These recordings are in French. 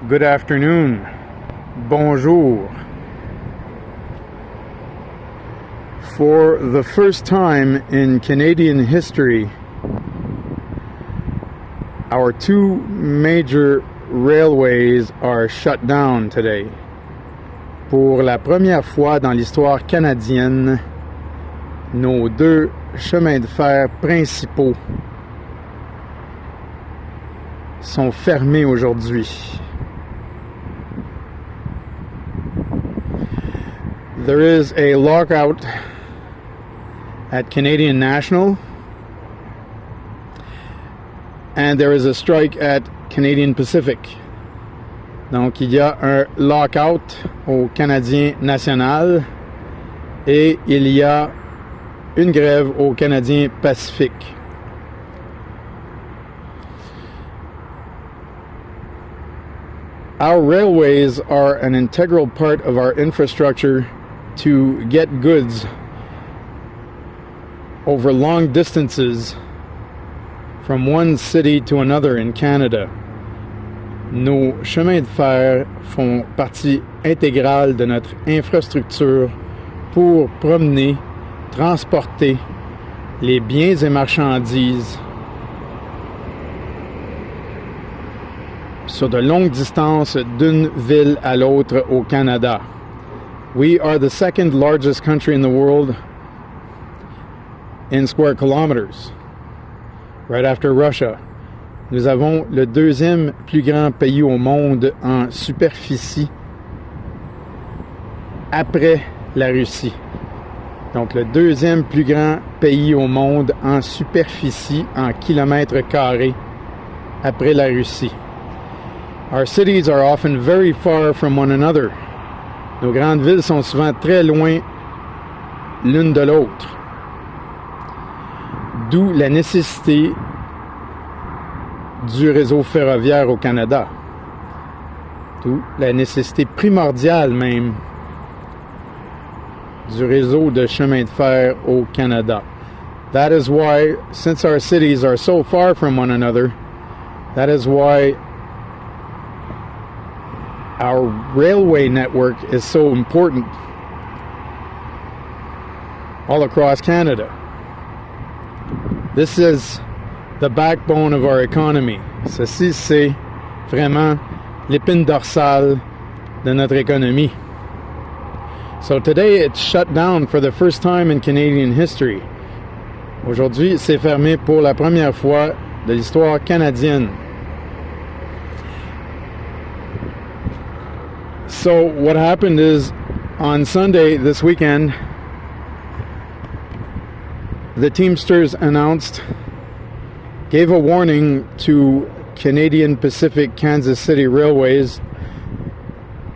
good afternoon, bonjour. For the first time in Canadian history, our two major railways are shut down today. Pour la première fois dans l'histoire canadienne, nos deux chemins de fer principaux sont fermés aujourd'hui. There is a lockout at Canadian National, and there is a strike at Canadian Pacific. Donc, il y a un lockout au Canadien National et il y a une grève au Canadien Pacifique. Our railways are an integral part of our infrastructure to get goods over long distances from one city to another in Canada. Nos chemins de fer font partie intégrale de notre infrastructure pour promener, transporter les biens et marchandises sur de longues distances d'une ville à l'autre au Canada. We are the second largest country in the world in square kilometers, right after Russia. Nous avons le deuxième plus grand pays au monde en superficie après la Russie. Donc le deuxième plus grand pays au monde en superficie en kilomètres carrés après la Russie. Our cities are often very far from one another. Nos grandes villes sont souvent très loin l'une de l'autre. D'où la nécessité du réseau ferroviaire au Canada. D'où la nécessité primordiale même du réseau de chemin de fer au Canada. That is why, since our cities are so far from one another, that is why our railway network is so important all across Canada. This is the backbone of our economy. Ceci, c'est vraiment l'épine dorsale de notre économie. So today it's shut down for the first time in Canadian history. Aujourd'hui, c'est fermé pour la première fois de l'histoire canadienne. So what happened is, on Sunday this weekend, the Teamsters gave a warning to Canadian Pacific Kansas City Railways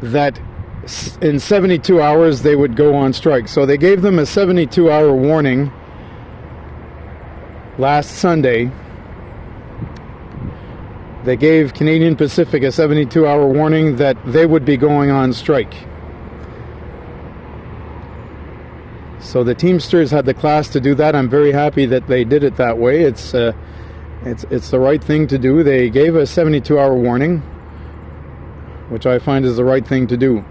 that in 72 hours they would go on strike. So they gave them a 72-hour warning last Sunday. They gave Canadian Pacific a 72-hour warning that they would be going on strike. So the Teamsters had the class to do that. I'm very happy that they did it that way. It's the right thing to do. They gave a 72-hour warning, which I find is the right thing to do.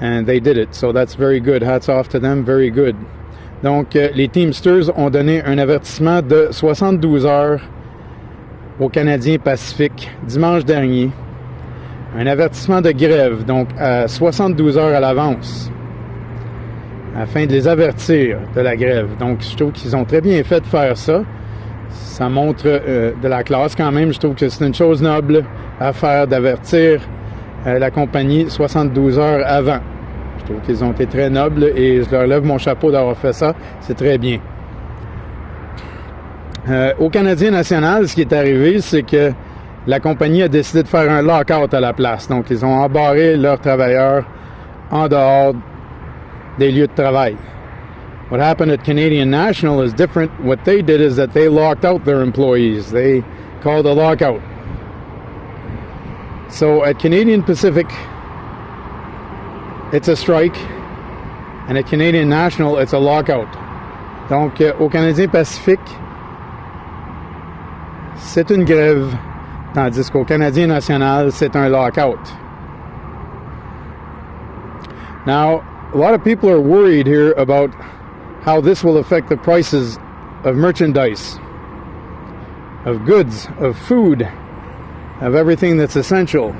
And they did it. So that's very good. Hats off to them. Very good. Donc, les Teamsters ont donné un avertissement de 72 heures aux Canadiens Pacifique dimanche dernier. Un avertissement de grève, donc à 72 heures à l'avance, afin de les avertir de la grève. Donc, je trouve qu'ils ont très bien fait de faire ça. Ça montre de la classe quand même. Je trouve que c'est une chose noble à faire d'avertir la compagnie 72 heures avant. Je trouve qu'ils ont été très nobles et je leur lève mon chapeau d'avoir fait ça. C'est très bien. Au Canadien National, ce qui est arrivé, c'est que la compagnie a décidé de faire un lockout à la place. Donc, ils ont embarré leurs travailleurs en dehors des lieux de travail. What happened at Canadian National is different. What they did is that they locked out their employees. They called a lockout. So at Canadian Pacific, it's a strike, and at Canadian National, it's a lockout. Donc, au Canadien Pacifique, c'est une grève, tandis qu'au Canadien National, c'est un lockout. Now, a lot of people are worried here about how this will affect the prices of merchandise, of goods, of food, of everything that's essential.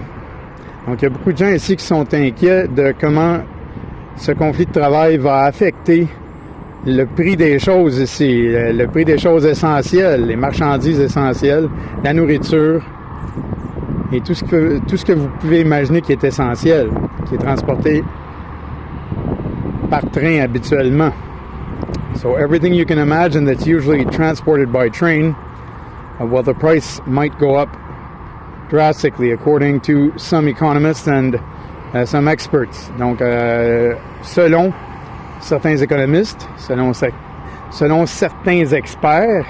Donc, il y a beaucoup de gens ici qui sont inquiets de comment ce conflit de travail va affecter le prix des choses ici, le prix des choses essentielles, les marchandises essentielles, la nourriture et tout ce que vous pouvez imaginer qui est essentiel, qui est transporté par train habituellement. So everything you can imagine that's usually transported by train, well, the price might go up drastically according to some economists and some experts. Donc, selon certains économistes, selon certains experts,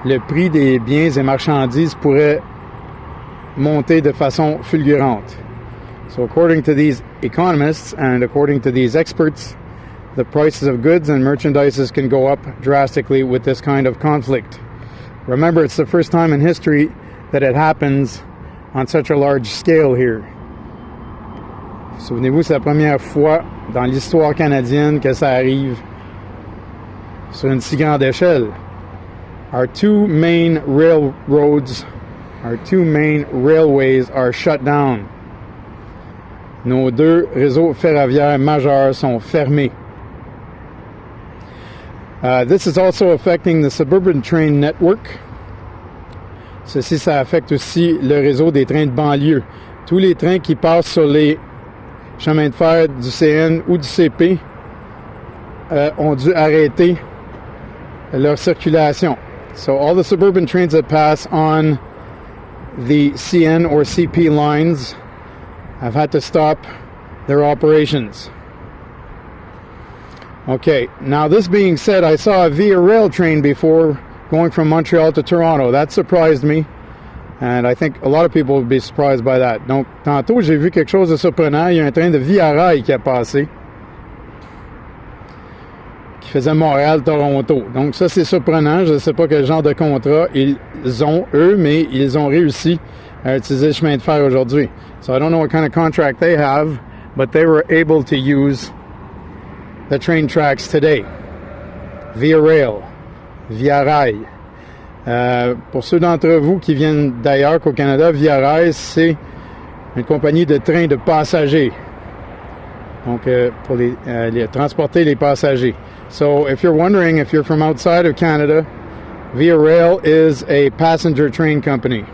le prix des biens et marchandises pourrait monter de façon fulgurante. So according to these economists and according to these experts, the prices of goods and merchandises can go up drastically with this kind of conflict. Remember, it's the first time in history that it happens on such a large scale here. Souvenez-vous, c'est la première fois dans l'histoire canadienne que ça arrive sur une si grande échelle. Our two main railroads, our two main railways are shut down. Nos deux réseaux ferroviaires majeurs sont fermés. This is also affecting the suburban train network. Ceci, ça affecte aussi le réseau des trains de banlieue. Tous les trains qui passent sur les chemins de fer du CN ou du CP ont dû arrêter leur circulation. So all the suburban trains that pass on the CN or CP lines have had to stop their operations. Okay, now this being said, I saw a Via Rail train before going from Montreal to Toronto. That surprised me, and I think a lot of people would be surprised by that. Donc, tantôt, j'ai vu quelque chose de surprenant. Il y a un train de Via Rail qui a passé, qui faisait Montréal-Toronto. Donc, ça, c'est surprenant. Je ne sais pas quel genre de contrat ils ont, eux, mais ils ont réussi à utiliser le chemin de fer aujourd'hui. So, I don't know what kind of contract they have, but they were able to use the train tracks today. Via Rail, Via Rail. Pour ceux d'entre vous qui viennent d'ailleurs qu'au Canada, Via Rail, c'est une compagnie de trains de passagers. Donc, pour les transporter les passagers. So, if you're wondering if you're from outside of Canada, Via Rail is a passenger train company.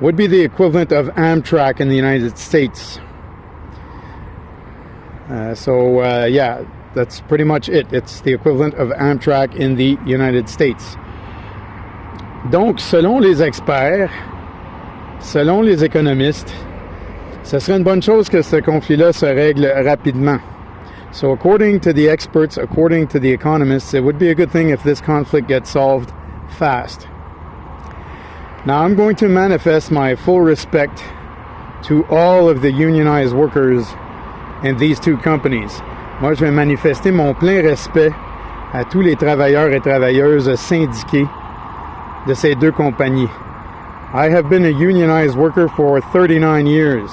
Would be the equivalent of Amtrak in the United States. Yeah, that's pretty much it. It's the equivalent of Amtrak in the United States. Donc, selon les experts, selon les économistes, ce serait une bonne chose que ce conflit-là se règle rapidement. So, according to the experts, according to the economists, it would be a good thing if this conflict gets solved fast. Now, I'm going to manifest my full respect to all of the unionized workers in these two companies. Moi, je vais manifester mon plein respect à tous les travailleurs et travailleuses syndiqués de ces deux compagnies. I have been a unionized worker for 39 years.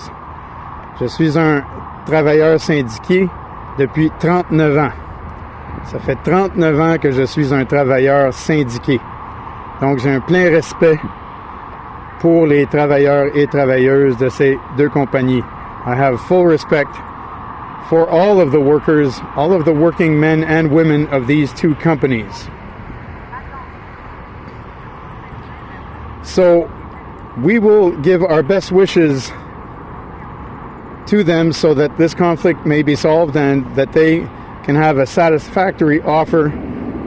Je suis un travailleur syndiqué depuis 39 ans. Ça fait 39 ans que je suis un travailleur syndiqué. Donc, j'ai un plein respect pour les travailleurs et travailleuses de ces deux compagnies. I have full respect for all of the workers, all of the working men and women of these two companies. So, we will give our best wishes to them so that this conflict may be solved and that they can have a satisfactory offer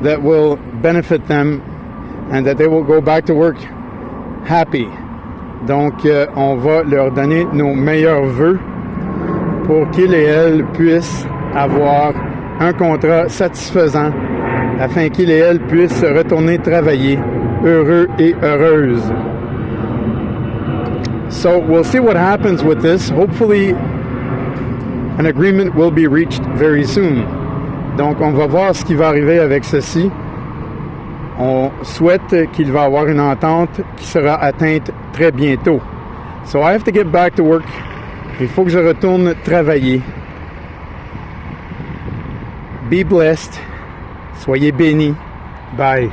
that will benefit them and that they will go back to work happy. Donc, on va leur donner nos meilleurs vœux pour qu'ils et elles puissent avoir un contrat satisfaisant afin qu'ils et elles puissent retourner travailler heureux et heureuses. So we'll see what happens with this. Hopefully an agreement will be reached very soon. Donc on va voir ce qui va arriver avec ceci. On souhaite qu'il va y avoir une entente qui sera atteinte très bientôt. So I have to get back to work Il faut que je retourne travailler. Be blessed. Soyez bénis. Bye.